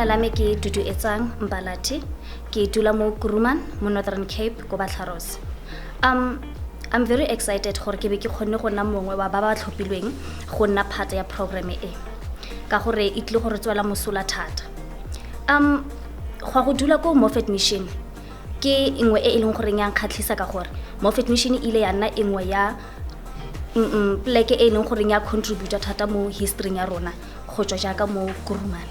leina la me ke Dudu Etsang Mbalati ke dula mo Kuruman mo Northern Cape ko Batlharos. I'm very excited gore ke be ke kgonne go nna mongwe wa ba ba tlhophilweng go nna part ya program e ka gore e tle gore tswela mosola thata. Go dula ko Moffat Mission ke engwe e leng gore yang khatlhisa ka gore Moffat Mission ile ya nna engwe ya pleke e leng gore ya contribute thata mo history ya rona go tswa jaaka mo Kuruman.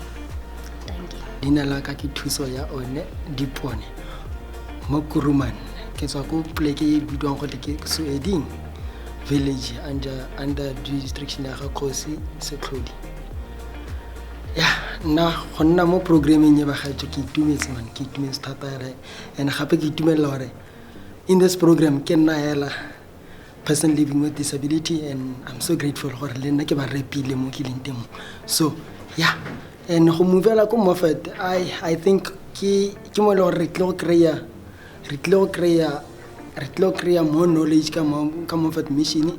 Thank you. Dina la ka ke thuso ya one dipone mo Kuruman ke tswa go pleke e bidwang go ke Soeding village under jurisdiction ya Gaetsewe Setlhodi. Na go nna mo programming ya ba gaetso ke itumetse man ke itumetse thata and gape ke itumela gore in this program ke nna ela person living with disability, and I'm so grateful gore le nna ke ba repile mo ke leng teng. So and go movela ko Moffat I think ke mo le gore re tlo create more knowledge ka Moffat Mission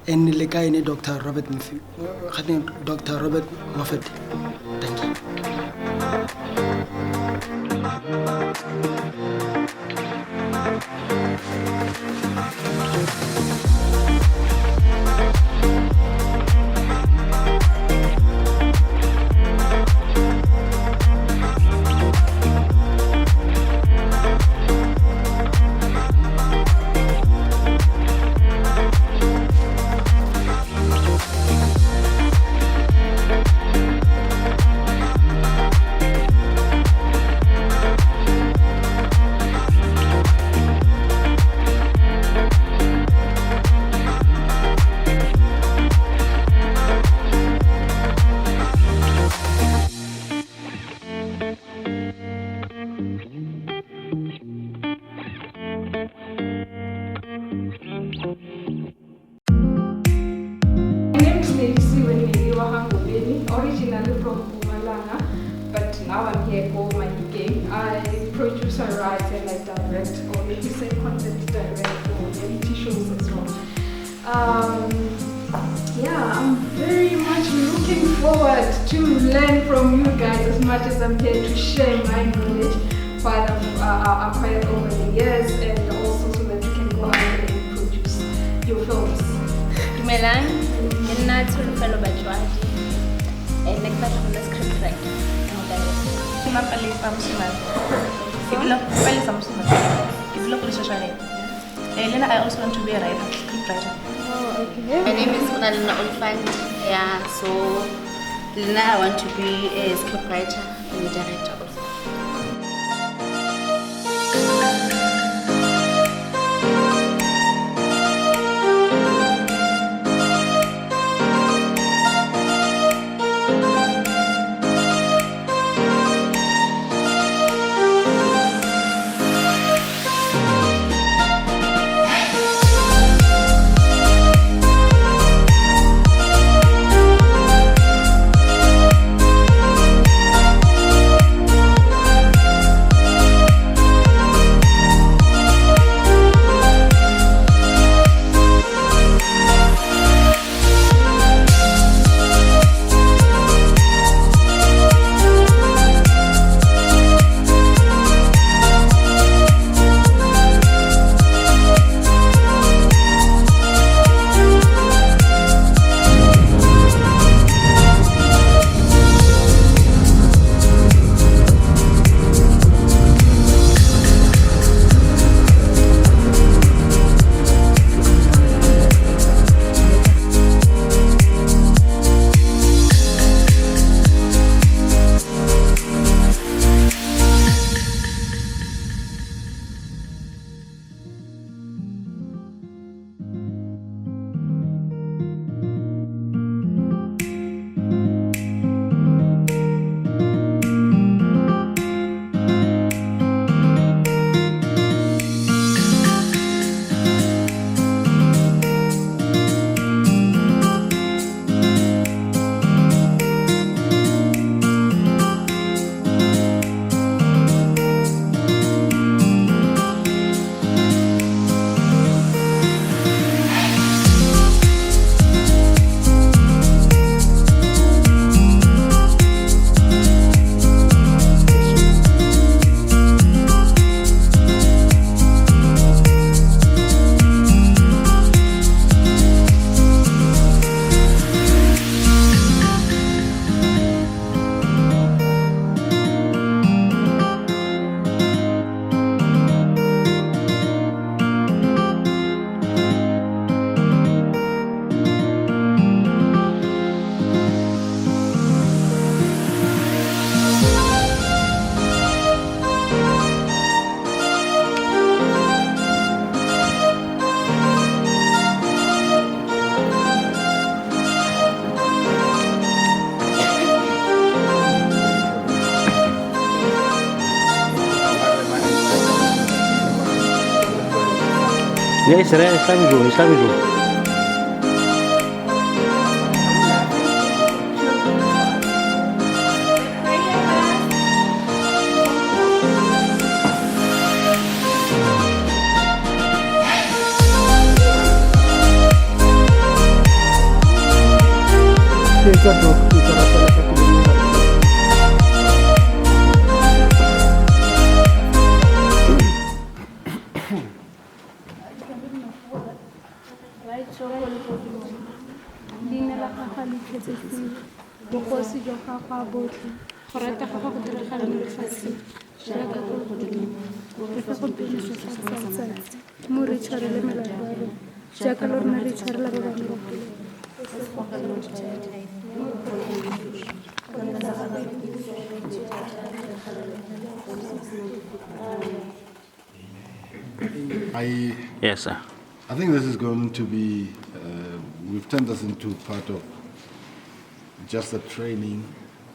and le ka ene Dr. Robert Moffat. Thank you. Originally from Bumalanga, but now I'm here for my game. I produce, I write, and I direct, or maybe say content direct for reality shows as well. I'm very much looking forward to learn from you guys as much as I'm here to share my knowledge, what I've acquired over the years, and also so that you can go out and produce your films. Dumelang, ke nna Tsholofelo Bajwadi. And like that on the script writer. I'm Palesa Musumana. I also want to be a writer, script writer. Oh, okay. My name is Unalina Olfand. Yeah, so Lina, I want to be a script writer and a director also. Yes, Islamic zone, Islamic zone. leina la gago le kgetsegile bogosi jwa gago a botlhe go rata gago go diragala mo lefatsheng jaaka go godimo re fa go pele setlha sa letsatsi mo re tshwarele melato ya rona jaaka le rona re tshwarela ba bangwe ba pele Yes, sir. I think this is going to be, we've turned this into part of just a training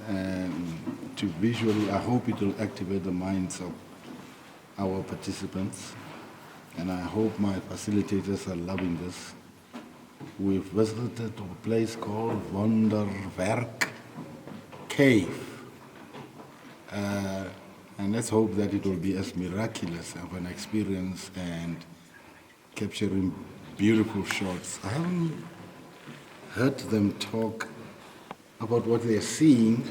to visually, I hope it will activate the minds of our participants. And I hope my facilitators are loving this. We've visited a place called Wonderwerk Cave. And let's hope that it will be as miraculous of an experience and capturing beautiful shots. I haven't heard them talk about what they're seeing,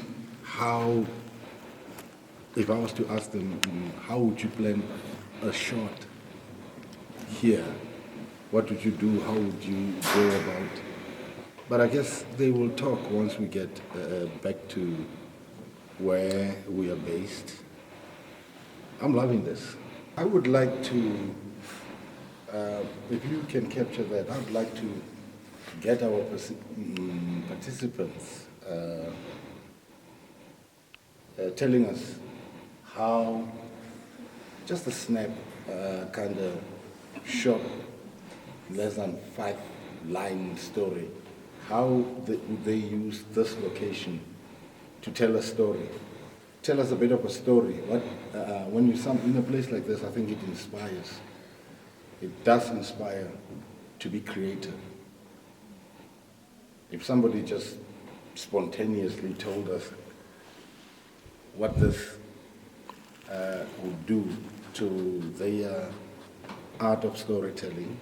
how, if I was to ask them, how would you plan a shot here? What would you do? How would you go about? But I guess they will talk once we get back to where we are based. I'm loving this. I would like to, if you can capture that, I'd like to get our participants telling us how, just a snap kind of short, less than 5-line story, how would they use this location to tell a story? Tell us a bit of a story. When you're in a place like this, I think it inspires. It does inspire to be creative. If somebody just spontaneously told us what this would do to their art of storytelling.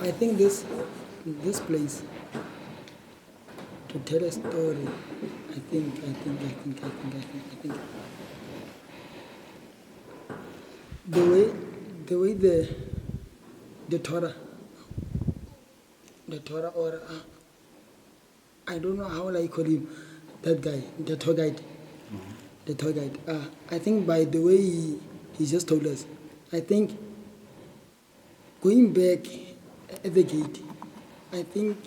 I think this place, to tell a story, I think the way the Torah or I don't know how I call him, that guy, the tour guide. The tour guide. I think by the way he just told us, I think going back at the gate, I think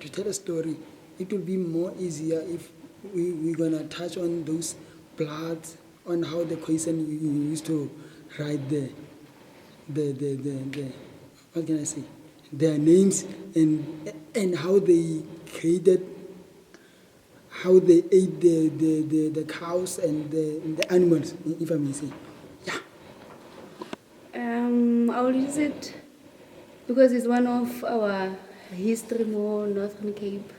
to tell a story, it will be more easier if we're gonna touch on those bloods, on how the Khoisan used to write the what can I say, their names and how they created, how they ate the cows and the animals, if I may say. Yeah. I will use it because it's one of our history more Northern Cape.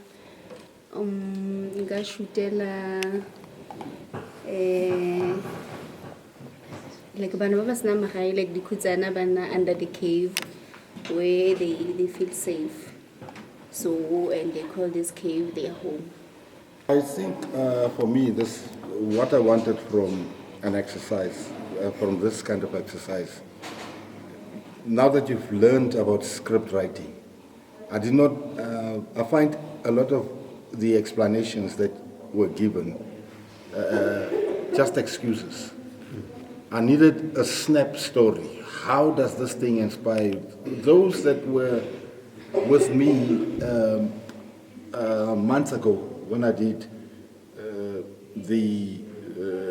Nka shootela like bana ba ba sena magae, like dikhutsana bana under the cave where they feel safe. So and they call this cave their home. I think for me, this what I wanted from an exercise, from this kind of exercise. Now that you've learned about script writing, I did not. I find a lot of the explanations that were given just excuses. I needed a snap story. How does this thing inspire you? Those that were with me months ago when I did the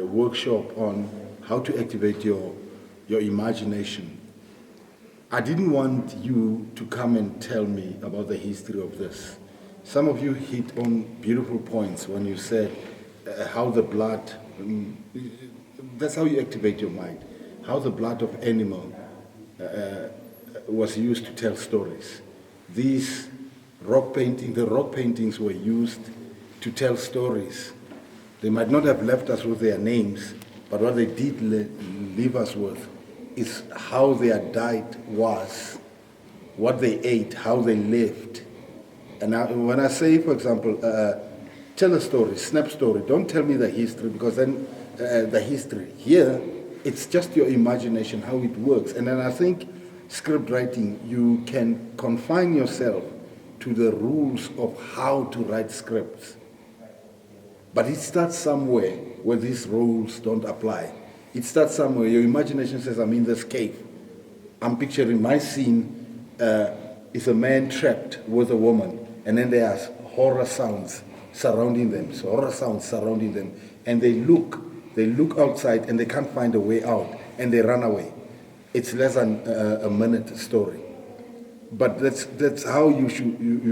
workshop on how to activate your imagination, I didn't want you to come and tell me about the history of this. Some of you hit on beautiful points when you said how the blood, that's how you activate your mind, how the blood of animal was used to tell stories. These the rock paintings were used to tell stories. They might not have left us with their names, but what they did leave us with is how their diet was, what they ate, how they lived. And when I say, for example, tell a story, snap story, don't tell me the history, because then the history here, it's just your imagination, how it works. And then I think script writing, you can confine yourself to the rules of how to write scripts. But it starts somewhere where these rules don't apply. It starts somewhere, your imagination says, I'm in this cave. I'm picturing my scene is a man trapped with a woman, and then there's horror sounds surrounding them, and they look outside and they can't find a way out, and they run away. It's less than a minute story. But that's how you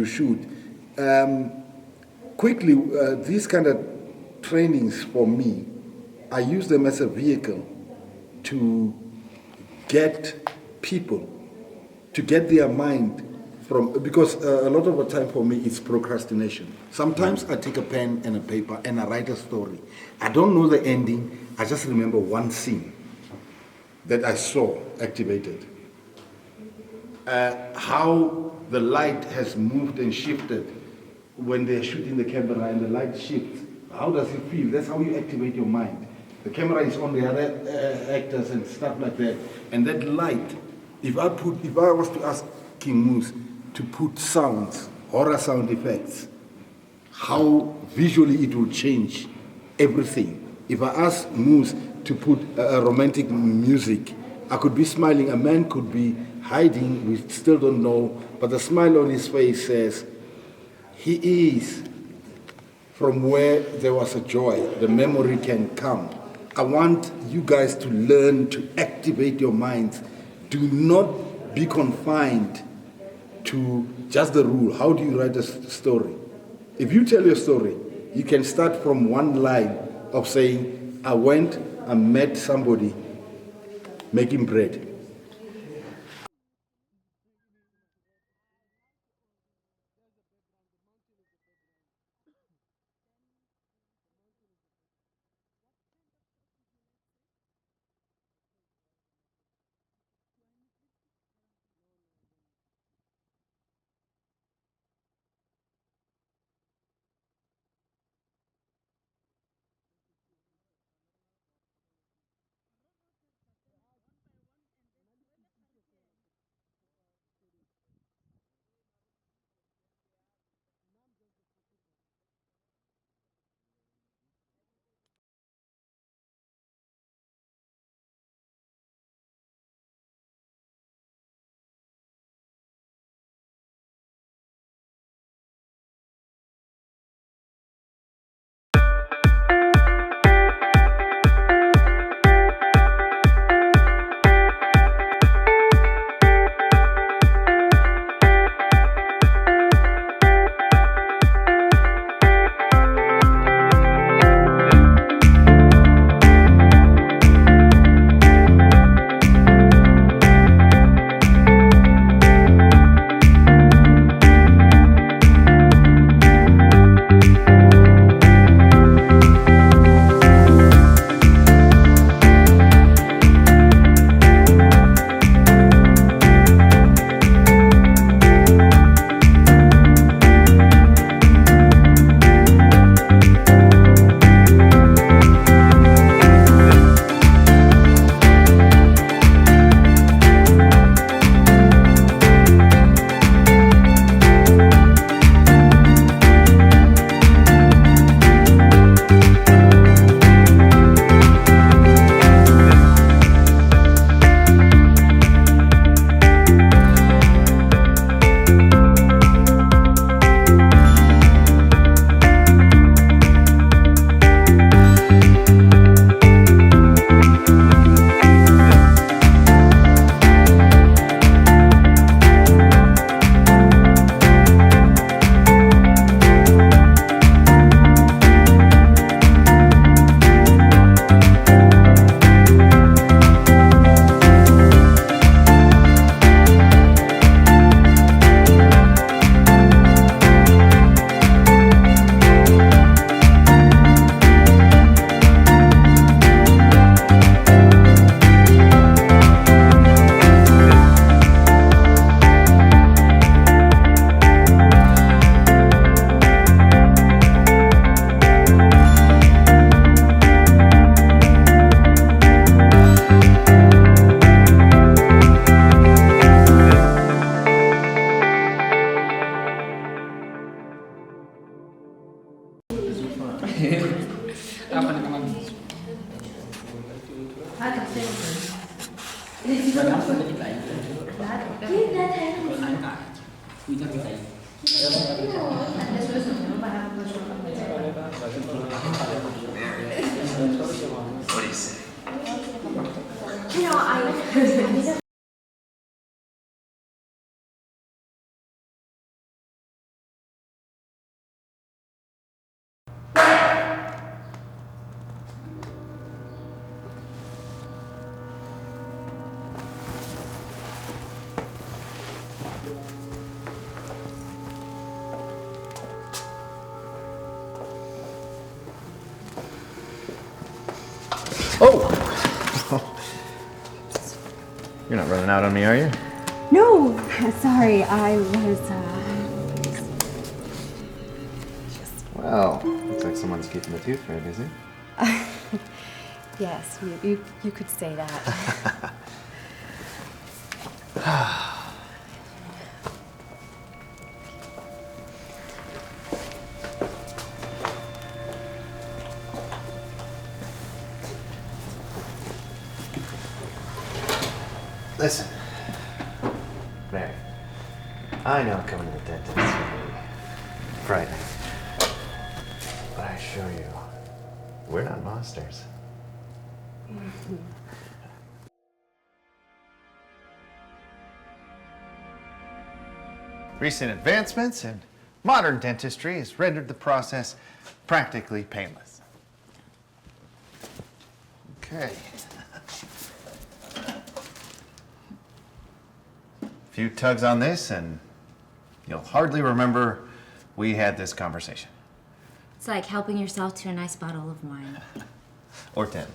shoot. Quickly, these kind of trainings for me, I use them as a vehicle to get people, to get their mind from, because a lot of the time for me it's procrastination. Sometimes I take a pen and a paper and I write a story. I don't know the ending, I just remember one scene that I saw activated. How the light has moved and shifted when they're shooting the camera and the light shifts. How does it feel? That's how you activate your mind. The camera is on the other actors and stuff like that. And that light, if I was to ask King Moose to put sounds, horror sound effects, how visually it will change everything. If I ask Moose to put a romantic music, I could be smiling, a man could be hiding, we still don't know, but the smile on his face says, he is from where there was a joy, the memory can come. I want you guys to learn to activate your minds. Do not be confined to just the rule. How do you write a story? If you tell your story, you can start from one line of saying, I met somebody making bread. Oh! You're not running out on me, are you? No, sorry, I was, Well, looks like someone's keeping the tooth very busy. yes, you could say that. Listen, Mary, I know coming to the dentist can be frightening, but I assure you, we're not monsters. Recent advancements in modern dentistry has rendered the process practically painless. Okay. A few tugs on this and you'll hardly remember we had this conversation. It's like helping yourself to a nice bottle of wine. Or 10.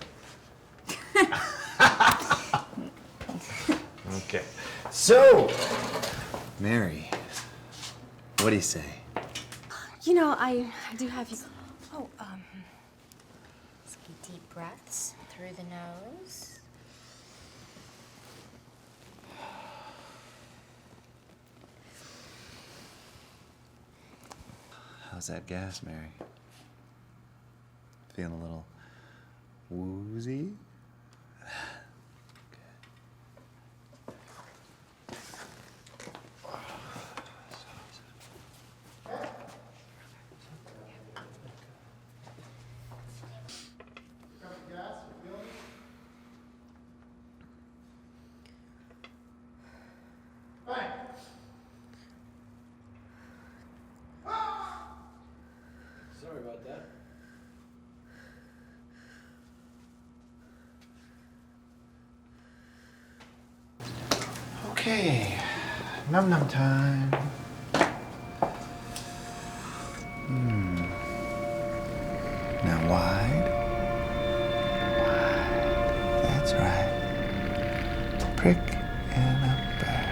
Okay. So, Mary, what do you say? You know, I do have you. Oh, some deep breaths through the nose. How's that gas, Mary? Feeling a little woozy? Sorry about that. Okay, num-num time. Now wide. Wide. That's right. Prick and a bear.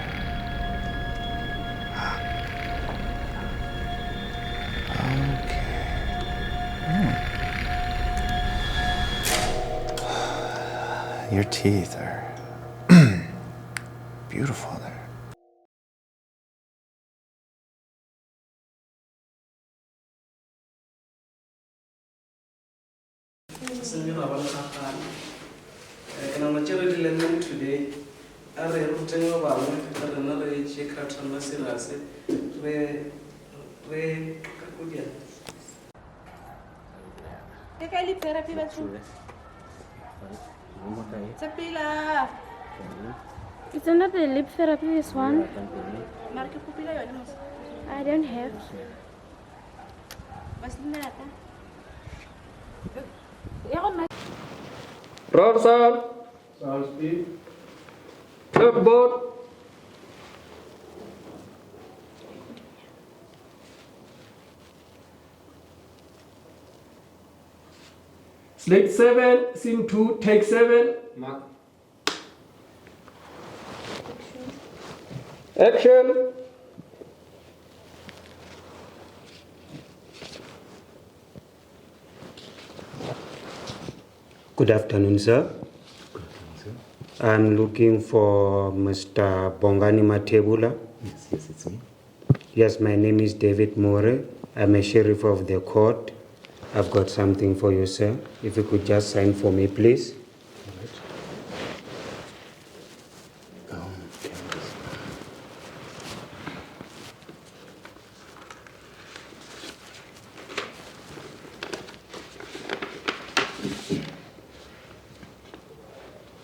Okay. Your teeth are beautiful there. Today, I read about another check out on the It's not the lip therapy, this one. I don't have. Roll sound. Sound speed. Clipboard. Select 7, scene 2, take 7. Mark. Action. Good afternoon, sir. I'm looking for Mr. Bongani Matebula. Yes, it's me. Yes, my name is David More. I'm a sheriff of the court. I've got something for you, sir. If you could just sign for me, please.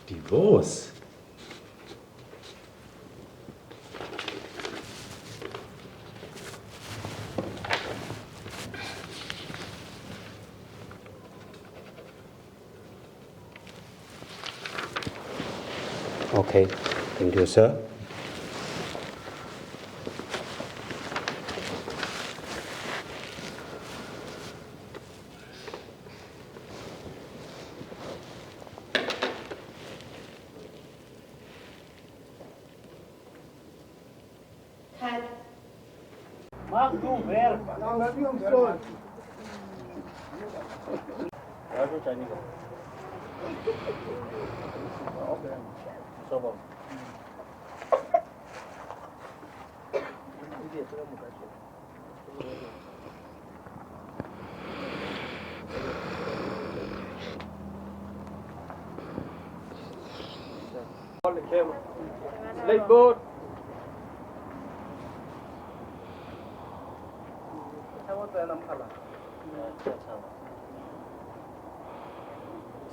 Divorce? Okay, thank you, sir. On the camera. Slate board.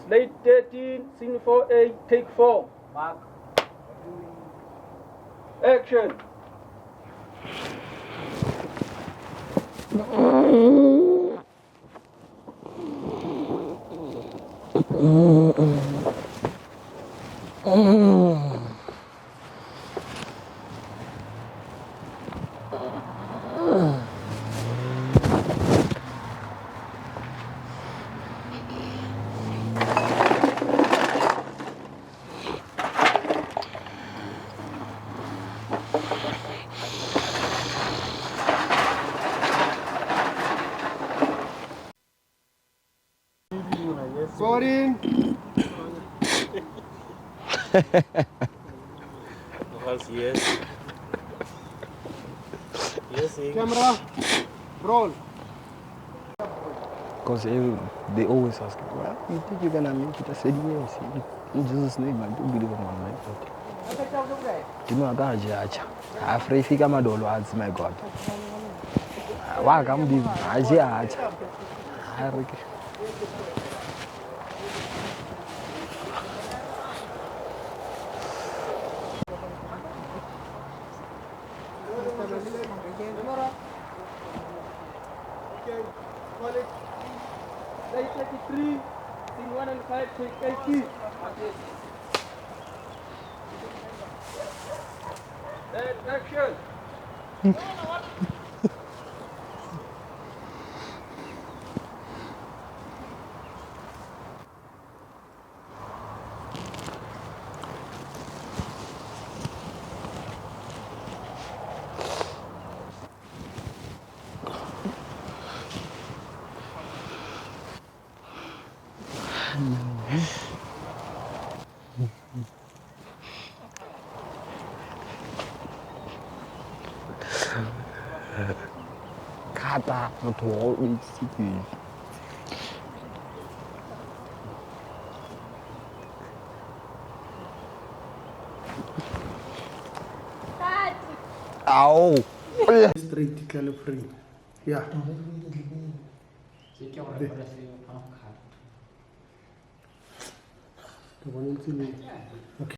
Slate 13, scene 4A, take 4. Mark. Action. Recording. Yes. Yes. Camera. Roll. Because they always ask, well, you think you're going to make it? I said, yes. In Jesus' name, I do believe I'm on my God. Do you know, I got a judge. I'm afraid if I'm a dollar, my God. Why can't be a judge? I reckon. Slate 33, scene 1 and 5, take 80. And action. Kata, motho wa o itse. Ow! Straight kind of free. Yeah. Okay.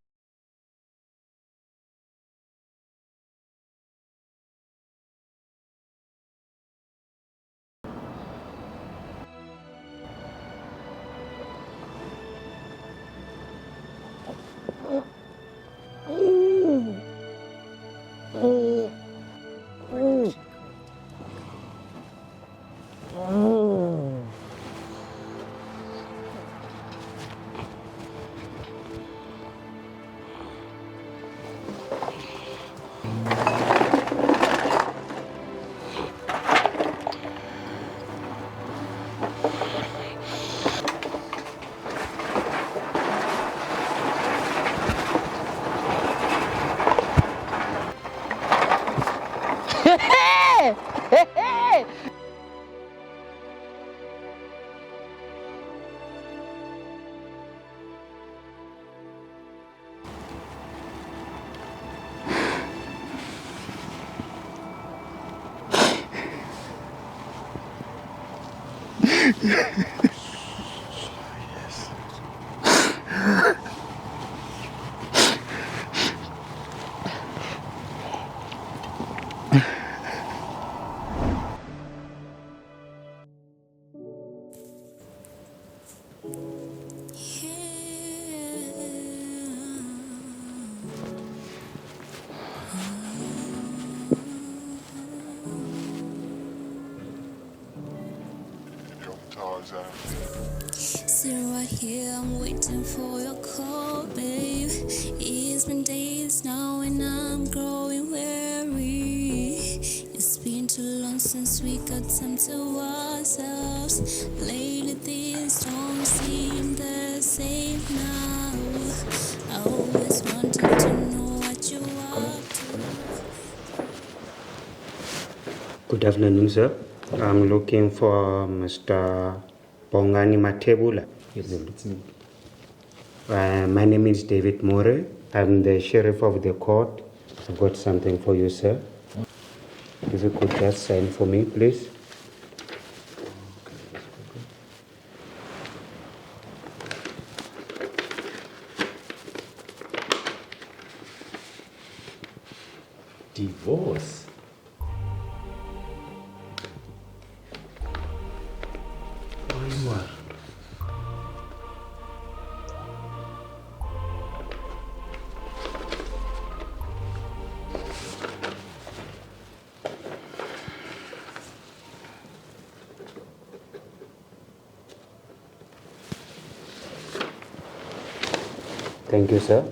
Sitting right here, I'm waiting for your call, babe. It's been days now and I'm growing weary. It's been too long since we got time to ourselves. Lately things don't seem the same now. I always wanted to know what you are. Good afternoon, sir. I'm looking for Mr. Bongani Matebula. Yes, it's me. My name is David More. I'm the sheriff of the court. I've got something for you, sir. If you could just sign for me, please. Divorce? Thank you, sir.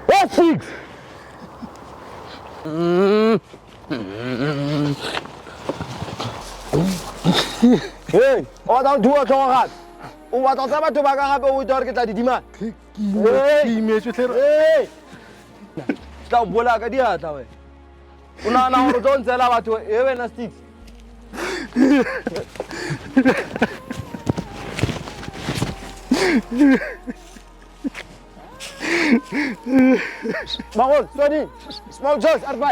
What six? Hey, o batla go thua tlhogo gape o batla go tsaya batho ba ka gape o itse gore ke tla didimana tla o bola ka diatla wena o nagana gore o tlo ntseela batho e wena sticks Bagol, Swadi, small Jones, R5.